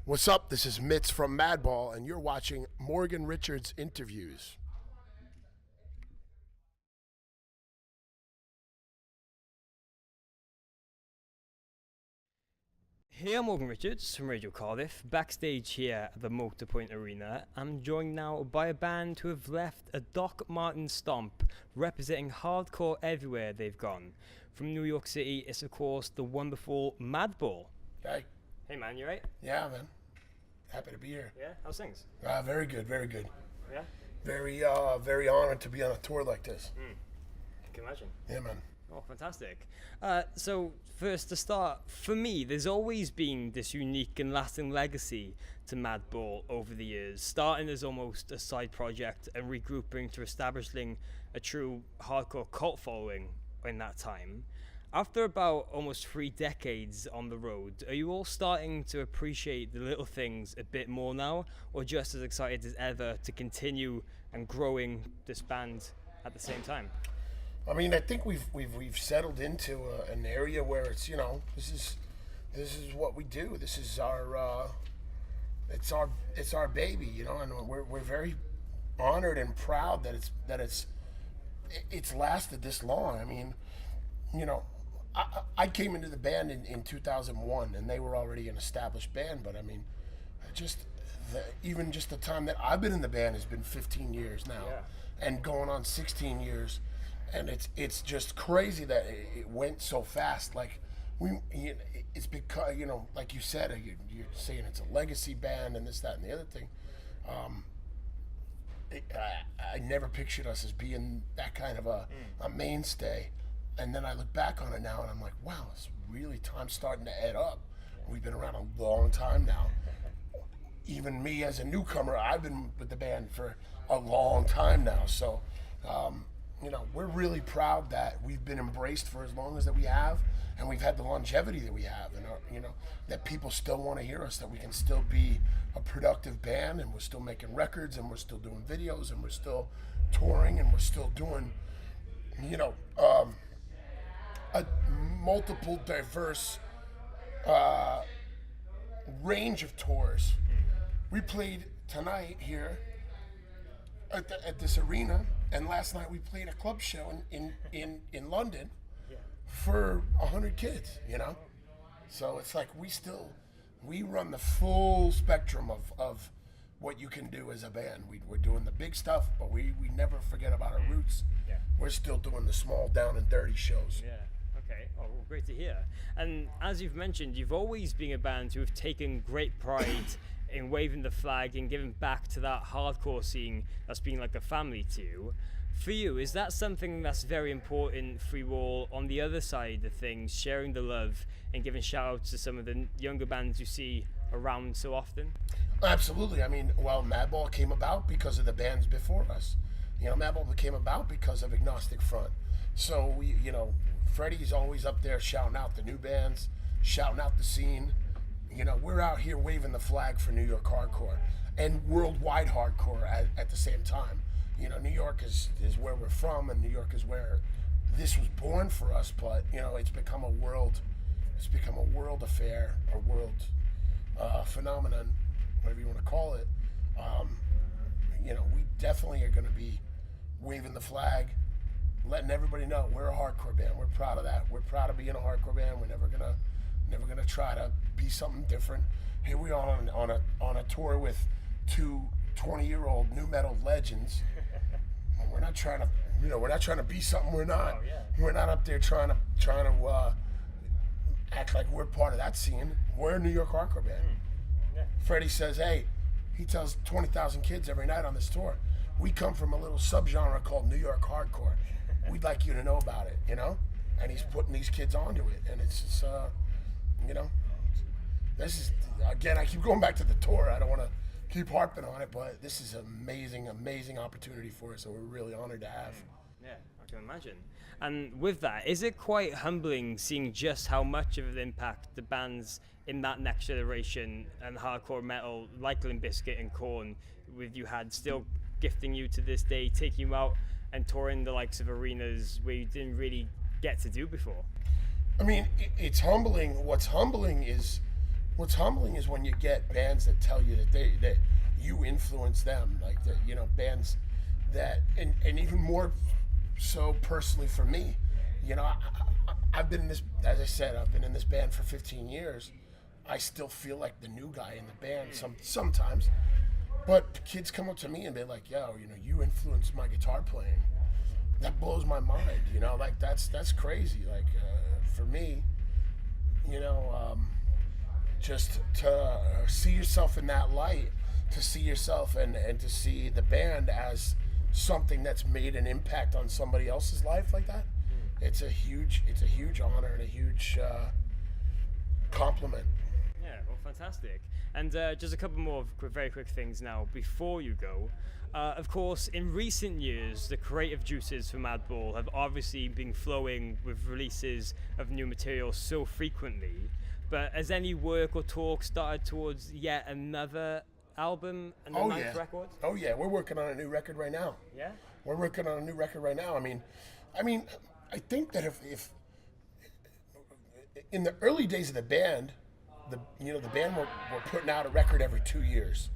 What's up? This is Mitz from Madball, and you're watching Morgan Richards Interviews. Hey, I'm Morgan Richards from Radio Cardiff, backstage here at the Motorpoint Arena. I'm joined now by a band who have left a Doc Martin stomp, representing hardcore everywhere they've gone. From New York City, it's of course the wonderful Madball. Hey. Hey man, you right? Yeah, man. Happy to be here. Yeah, how's things? Very good, very good. Yeah? Very honored to be on a tour like this. I can imagine. Yeah, man. Oh, fantastic. So, first to start, for me, there's always been this unique and lasting legacy to Madball over the years, starting as almost a side project and regrouping to establishing a true hardcore cult following in that time. After about almost 3 decades on the road, are you all starting to appreciate the little things a bit more now, or just as excited as ever to continue and growing this band at the same time? I mean, I think we've settled into an area where it's, this is what we do. This is our it's our baby, and we're very honored and proud that it's lasted this long. I mean, I came into the band in 2001, and they were already an established band. But I mean, even just the time that I've been in the band has been 15 years now, and going on 16 years. And it's just crazy that it went so fast. Like it's because like you said, you're saying it's a legacy band and this, that, and the other thing. I never pictured us as being that kind of a mainstay. And then I look back on it now and I'm like, wow, it's really time starting to add up. We've been around a long time now. Even me as a newcomer, I've been with the band for a long time now. So. We're really proud that we've been embraced for as long as that we have, and we've had the longevity that we have, and that people still want to hear us, that we can still be a productive band, and we're still making records, and we're still doing videos, and we're still touring, and we're still doing, a multiple diverse range of tours. We played tonight here at this arena, and last night we played a club show in London for 100 kids, So it's like we run the full spectrum of what you can do as a band. We're doing the big stuff, but we never forget about our roots. Yeah. We're still doing the small, down and dirty shows. Yeah. Okay. Oh, well, great to hear. And as you've mentioned, you've always been a band who have taken great pride in waving the flag and giving back to that hardcore scene that's been like a family to you. For you, is that something that's very important for you all on the other side of things, sharing the love and giving shout outs to some of the younger bands you see around so often? Absolutely. I mean, Madball came about because of the bands before us. Madball came about because of Agnostic Front. So Freddie's always up there shouting out the new bands, shouting out the scene. We're out here waving the flag for New York hardcore and worldwide hardcore at the same time. New York is where we're from, and New York is where this was born for us. But it's become a world affair, a world phenomenon, whatever you want to call it. We definitely are going to be waving the flag, letting everybody know we're a hardcore band. We're proud of that. We're proud of being a hardcore band. We're never gonna try to be something different. Here we are on a tour with 2 20-year-old new metal legends. We're not trying to be something we're not. Oh, yeah. We're not up there trying to act like we're part of that scene. We're a New York hardcore band. Yeah. Freddie says, hey, he tells 20,000 kids every night on this tour, we come from a little subgenre called New York hardcore. We'd like you to know about it, And he's putting these kids onto it, and it's this is, again, I keep going back to the tour. I don't want to keep harping on it, but this is an amazing opportunity for us that we're really honored to have. Yeah, I can imagine. And with that, is it quite humbling seeing just how much of an impact the bands in that next generation and hardcore metal, like Limp Bizkit and Korn, with you had still gifting you to this day, taking you out and touring the likes of arenas where you didn't really get to do before? I mean, it's humbling. What's humbling is what's humbling is when you get bands that tell you that you influence them, like that, you know, bands that, and even more so personally for me, you know, I've been in this, as I said, I've been in this band for 15 years. I still feel like the new guy in the band sometimes, but kids come up to me and be like, yo, you know, you influenced my guitar playing. That blows my mind, you know, like that's crazy. Like for me, you know, just to see yourself in that light, to see yourself and to see the band as something that's made an impact on somebody else's life like that. It's a huge honor and a huge compliment. Yeah, well, fantastic. And just a couple more very quick things now before you go. Of course, in recent years, the creative juices for Madball have obviously been flowing with releases of new material so frequently. But has any work or talk started towards yet another album and the ninth record? Oh yeah, we're working on a new record right now. Yeah? We're working on a new record right now. I mean, I think that if in the early days of the band, the band were putting out a record every 2 years.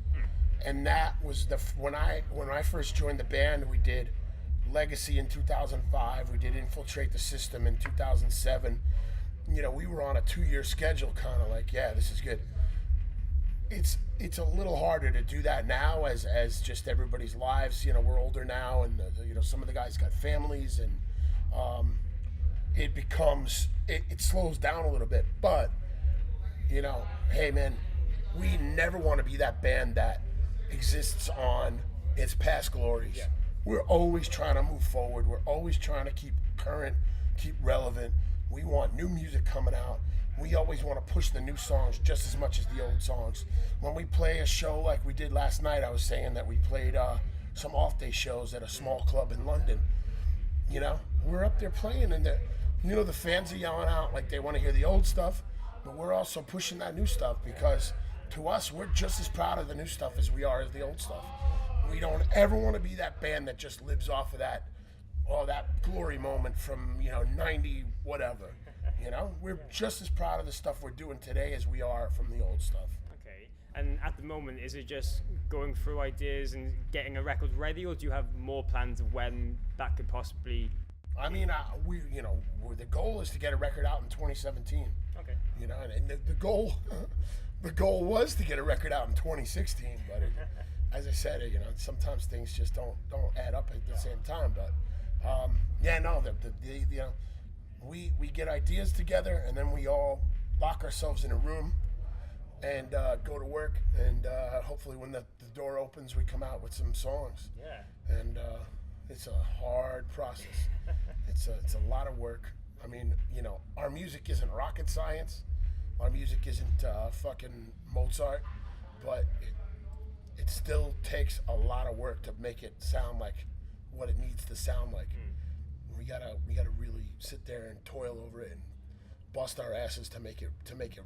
And that was when I first joined the band, we did Legacy in 2005, we did Infiltrate the System in 2007. You know, we were on a 2-year schedule, kind of like, yeah, this is good. It's a little harder to do that now as just everybody's lives, you know, we're older now, and you know, some of the guys got families, and it slows down a little bit. But you know, hey man, we never want to be that band that exists on its past glories. Yeah. We're always trying to move forward. We're always trying to keep current, keep relevant. We want new music coming out. We always want to push the new songs just as much as the old songs. When we play a show like we did last night, I was saying that we played some off-day shows at a small club in London. You know, we're up there playing, and the fans are yelling out like they want to hear the old stuff, but we're also pushing that new stuff, because to us, we're just as proud of the new stuff as we are as the old stuff. We don't ever want to be that band that just lives off of that glory moment from, 90 whatever. You know, we're just as proud of the stuff we're doing today as we are from the old stuff. Okay. And at the moment, is it just going through ideas and getting a record ready, or do you have more plans of when that could possibly? I mean, the goal is to get a record out in 2017. Okay. You know, and the goal, the goal was to get a record out in 2016, but as I said, sometimes things just don't add up at the same time. But we get ideas together, and then we all lock ourselves in a room and go to work, and hopefully when the door opens, we come out with some songs. Yeah. And it's a hard process. It's a lot of work. I mean, our music isn't rocket science. Our music isn't fucking Mozart, but it still takes a lot of work to make it sound like what it needs to sound like. We gotta really sit there and toil over it and bust our asses to make it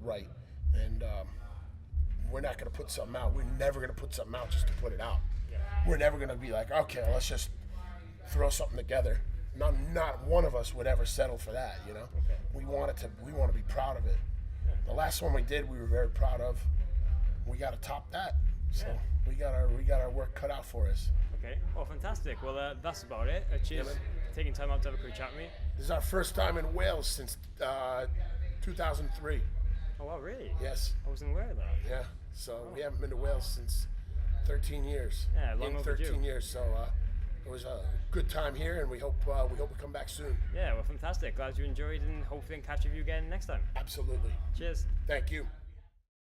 right. And we're not gonna put something out. We're never gonna put something out just to put it out. Yeah. We're never gonna be like, okay, let's just throw something together. Not one of us would ever settle for that. Okay. We want to be proud of it. Yeah. The last one we did, we were very proud of. We got to top that. So we got our work cut out for us. Okay. Well, fantastic. Well, that's about it. Cheers. Yeah, taking time out to have a quick chat with me. This is our first time in Wales since 2003. Oh wow, really? Yes. I wasn't aware of that. Yeah. So we haven't been to Wales since 13 years. Yeah, long overdue. 13 years. So it was a good time here, and we hope we come back soon. Yeah, well, fantastic. Glad you enjoyed, and hopefully catch up with you again next time. Absolutely. Cheers. Thank you.